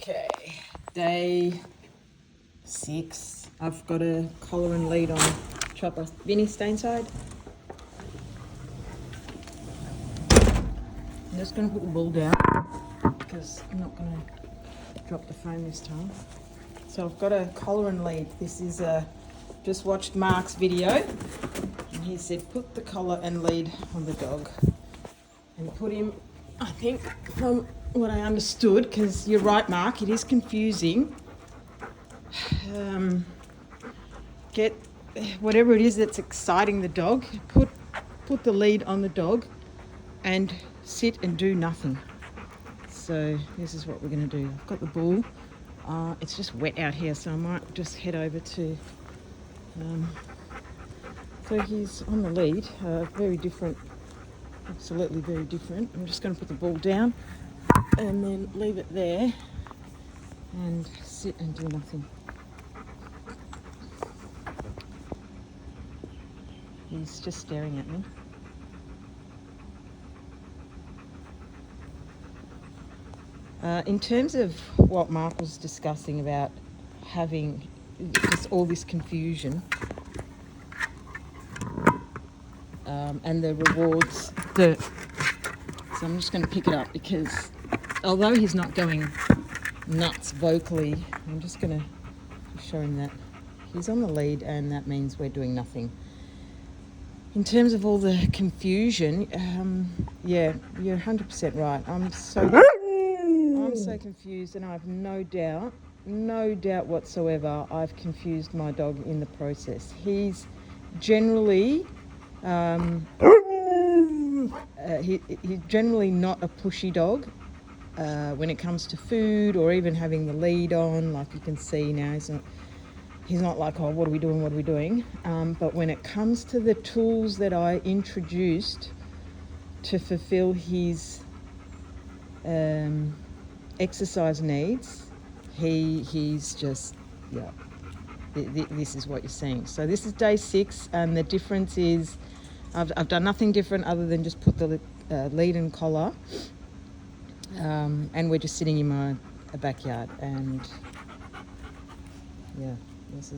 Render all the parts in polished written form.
Okay, day 6. I've got a collar and lead on Chopper. Vinny, stay inside. I'm just going to put the ball down because I'm not going to drop the phone this time. So I've got a collar and lead. This is just watched Mark's video and he said put the collar and lead on the dog and put him, I think from what I understood, because you're right Mark, it is confusing. Get whatever it is that's exciting the dog, put the lead on the dog and sit and do nothing. So this is what we're going to do. I've got the ball. It's just wet out here, so I might just head over to... so he's on the lead, very different, absolutely very different. I'm just going to put the ball down and then leave it there and sit and do nothing. He's just staring at me. In terms of what Mark was discussing about having just all this confusion and the rewards, so I'm just going to pick it up because although he's not going nuts vocally, I'm just going to show him that he's on the lead and that means we're doing nothing. In terms of all the confusion, yeah, you're 100% right. I'm so confused, and I have no doubt whatsoever I've confused my dog in the process. He's generally he's generally not a pushy dog when it comes to food or even having the lead on. Like you can see now, he's not like, oh, what are we doing? But when it comes to the tools that I introduced to fulfill his exercise needs, he's just, yeah, this is what you're seeing. So this is day 6, and the difference is I've done nothing different other than just put the lead and collar, and we're just sitting in my backyard, and yeah, this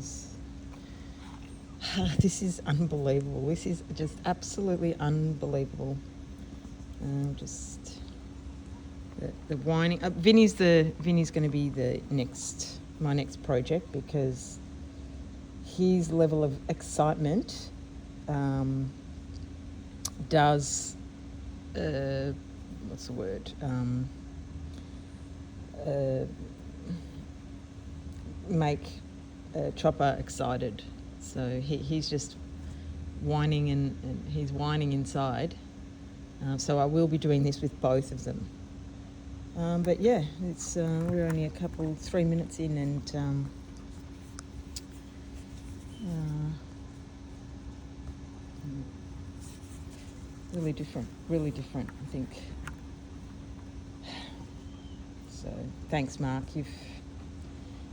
is unbelievable. This is just absolutely unbelievable. Just the whining. Vinny's going to be my next project, because his level of excitement does what's the word? Make Chopper excited. So he's just whining and he's whining inside. So I will be doing this with both of them. But yeah, it's we're only 3 minutes in, and really different, I think. So thanks, Mark. You've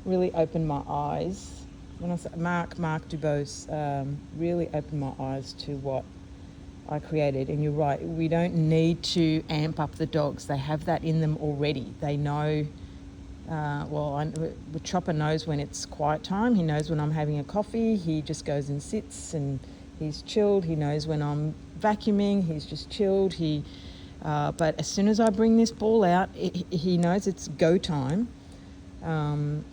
really opened my eyes. When I say Mark Dubose really opened my eyes to what I created. And you're right, we don't need to amp up the dogs. They have that in them already. They know, Chopper knows when it's quiet time. He knows when I'm having a coffee. He just goes and sits and he's chilled. He knows when I'm vacuuming. He's just chilled. But as soon as I bring this ball out, he knows it's go time. And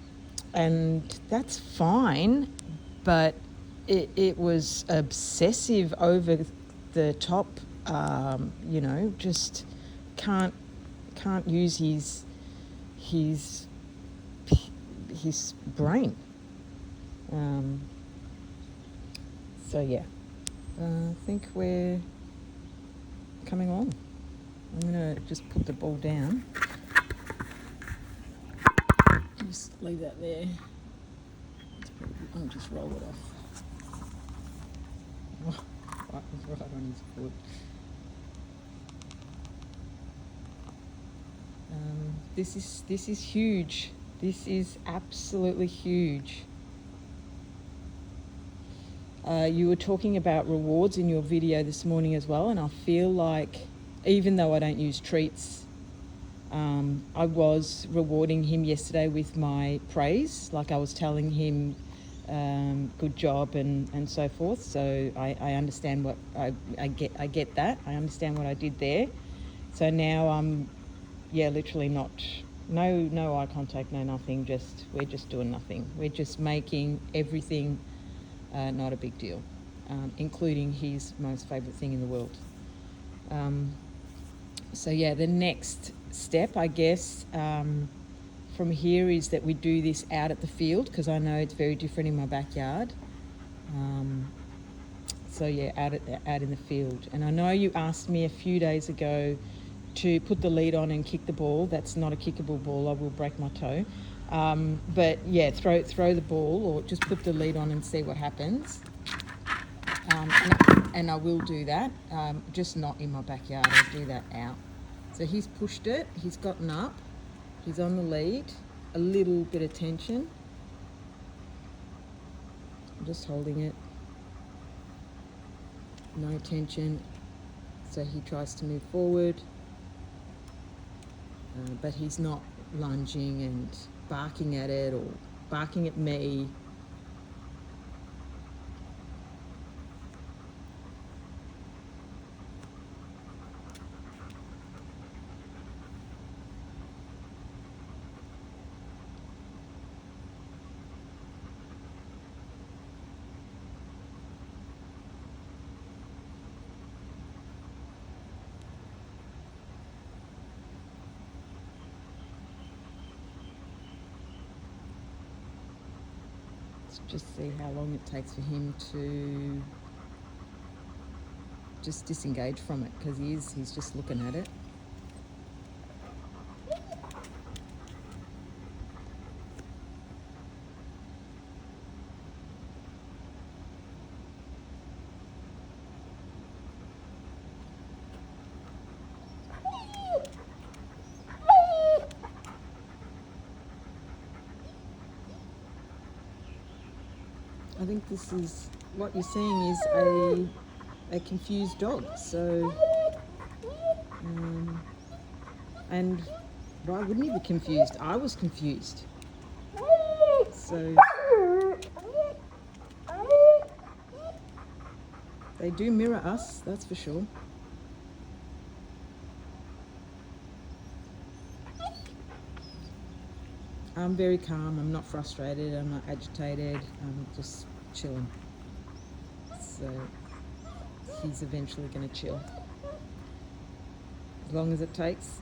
that's fine, but it was obsessive over the top, just can't use his brain. So yeah, I think we're coming on. I'm gonna just put the ball down. Just leave that there. I'll just roll it off. Right on his foot. This is huge. This is absolutely huge. You were talking about rewards in your video this morning as well, and I feel like even though I don't use treats I was rewarding him yesterday with my praise, like I was telling him, good job and so forth. So I understand what I get that. I understand what I did there. So now I'm, literally no eye contact, no nothing. We're just doing nothing. We're just making everything not a big deal, including his most favourite thing in the world. So the next step, I guess, from here is that we do this out at the field, because I know it's very different in my backyard. Out in the field. And I know you asked me a few days ago to put the lead on and kick the ball. That's not a kickable ball. I will break my toe. Throw the ball, or just put the lead on and see what happens. And I will do that, just not in my backyard. I'll do that out. So he's pushed it. He's gotten up. He's on the lead. A little bit of tension. I'm just holding it. No tension. So he tries to move forward, but he's not lunging and barking at it or barking at me. Just see how long it takes for him to just disengage from it, because he's just looking at it. I think this is what you're seeing is a confused dog. So, and why wouldn't he be confused? I was confused. So they do mirror us, that's for sure. I'm very calm. I'm not frustrated. I'm not agitated. I'm just chilling. So he's eventually going to chill, as long as it takes.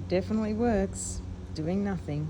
It definitely works, doing nothing.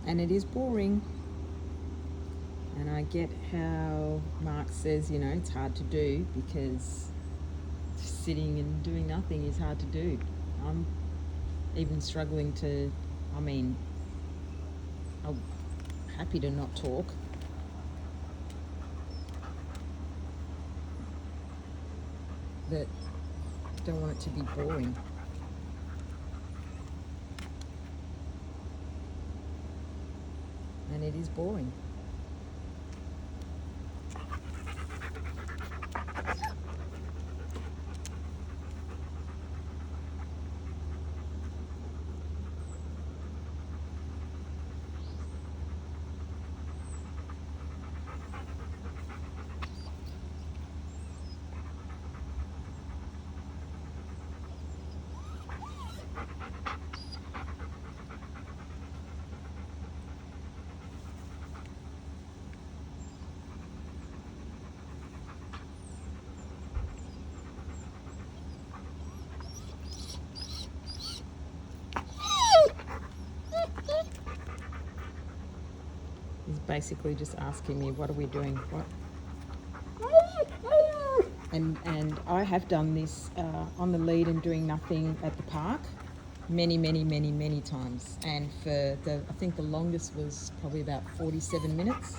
And it is boring. And I get how Mark says, you know, it's hard to do because sitting and doing nothing is hard to do. I'm even struggling to, I mean, I'm happy to not talk. But I don't want it to be boring. And it is boring. He's basically just asking me, what are we doing? What? And I have done this on the lead and doing nothing at the park many times. And for I think the longest was probably about 47 minutes.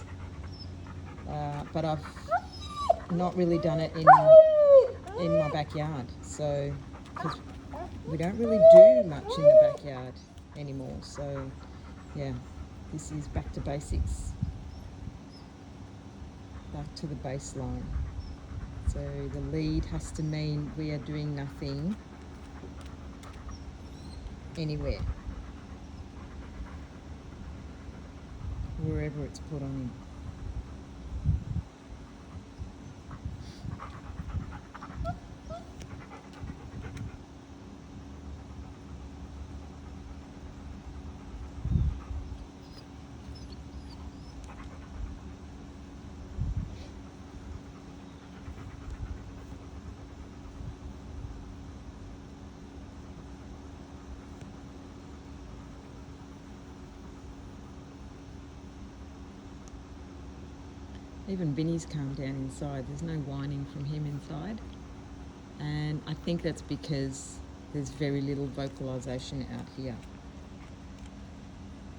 But I've not really done it in my backyard. So, because we don't really do much in the backyard anymore. So, yeah, this is back to basics. Back to the baseline. So the lead has to mean we are doing nothing anywhere, wherever it's put on him. Even Vinny's calmed down inside. There's no whining from him inside. And I think that's because there's very little vocalisation out here.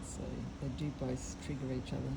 So they do both trigger each other.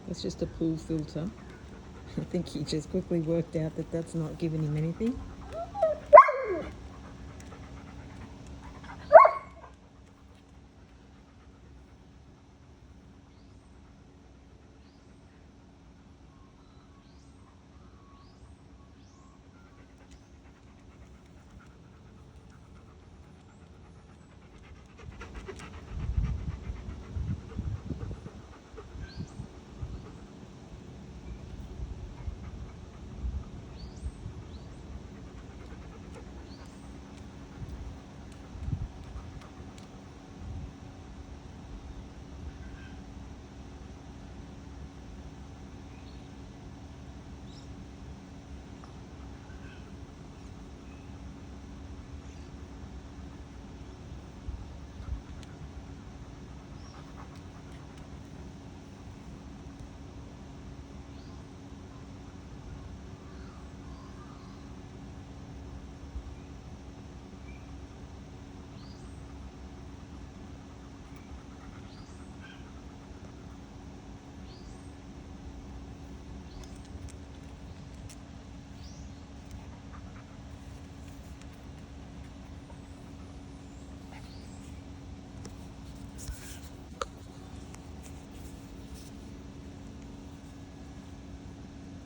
That's just a pool filter. I think he just quickly worked out that that's not giving him anything.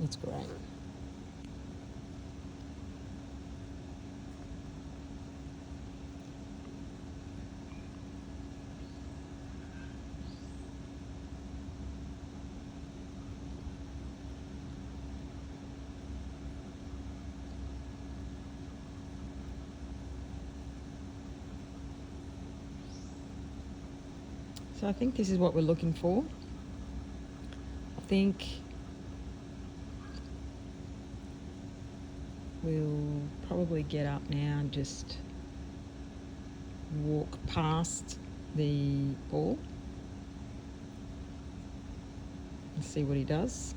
It's great. So I think this is what we're looking for. I think we'll probably get up now and just walk past the ball and see what he does.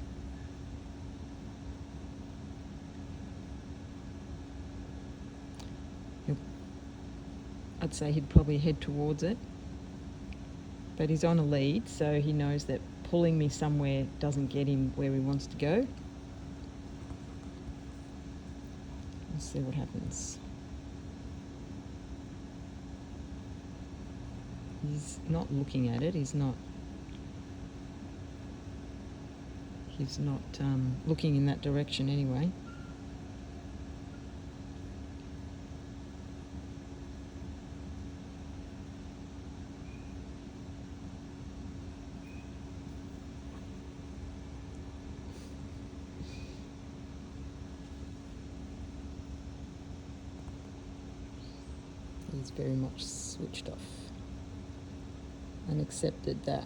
I'd say he'd probably head towards it, but he's on a lead, so he knows that pulling me somewhere doesn't get him where he wants to go. Let's see what happens. He's not looking at it. He's not looking in that direction anyway. He's very much switched off and accepted that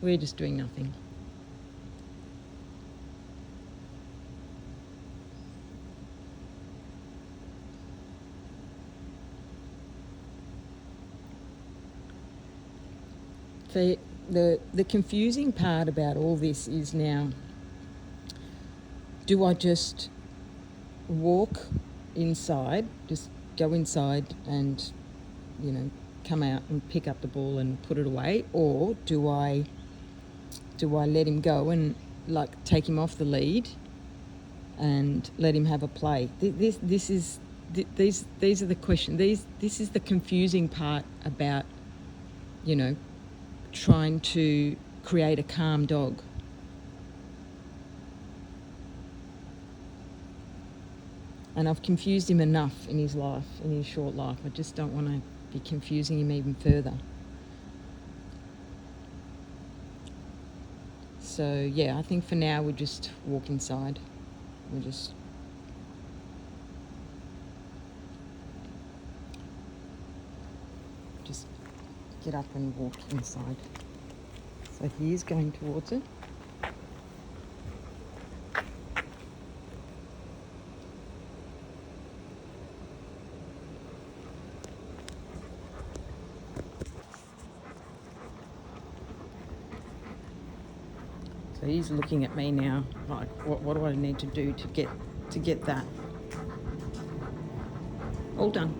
we're just doing nothing. So the confusing part about all this is now, do I just walk inside, just go inside and, come out and pick up the ball and put it away, or do I let him go and take him off the lead and let him have a play? These are the questions. This is the confusing part about, trying to create a calm dog. And I've confused him enough in his life, in his short life. I just don't want to be confusing him even further. So, I think for now we'll just walk inside. We'll just get up and walk inside. So he is going towards it. So he's looking at me now, like, what do I need to do to get that? All done.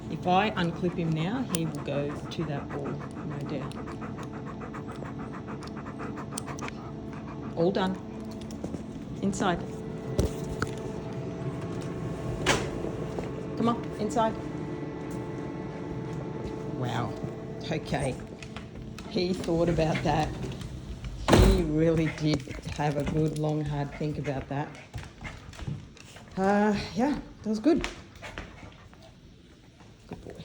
If I unclip him now, he will go to that ball, no doubt. All done. Inside. Come on, inside. Wow. Okay. He thought about that. He really did have a good, long, hard think about that. Yeah, that was good. Good boy.